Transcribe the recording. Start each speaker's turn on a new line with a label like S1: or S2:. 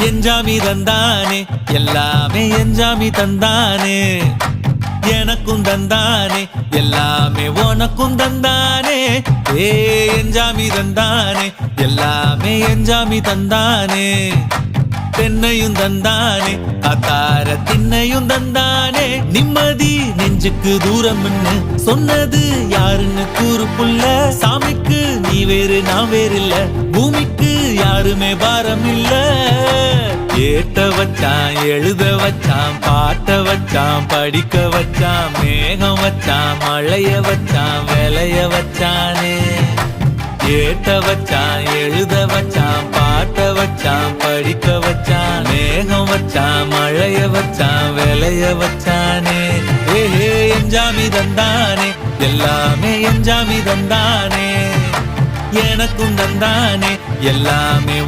S1: எஞ்சாமி தந்தானே எல்லாமே எஞ்சாமி தந்தானே எனக்கும் தந்தானே எல்லாமே உனக்கும் தந்தானே ஏ எஞ்சாமி தந்தானே எல்லாமே எஞ்சாமி தந்தானே தென்னையும் தந்தானே காத்தார திண்ணையும் தந்தானே நிம்மதி நெஞ்சுக்கு தூரம்னு சொன்னது யாருன்னு கூறு புள்ள சாமிக்கு நீ வேறு நான் வேறு இல்ல பூமிக்கு யாருமே பாரம் இல்ல ஏத்த வச்சான் எழுத வச்சான் பாட்ட வச்சான் படிக்க வச்சான் மேகம் வச்சான் மழைய வச்சான் விளைய வச்சானே ஏத்த வச்சான் எழுத வச்சான் பாட்ட வச்சான் படிக்க வச்சான் மேகம் வச்சான் மழைய வச்சான் விளைய வச்சானே ஏஹே எஞ்சாமி தந்தானே எல்லாமே எஞ்சாமி தந்தானே எனக்கும் தந்தானே எல்லாமே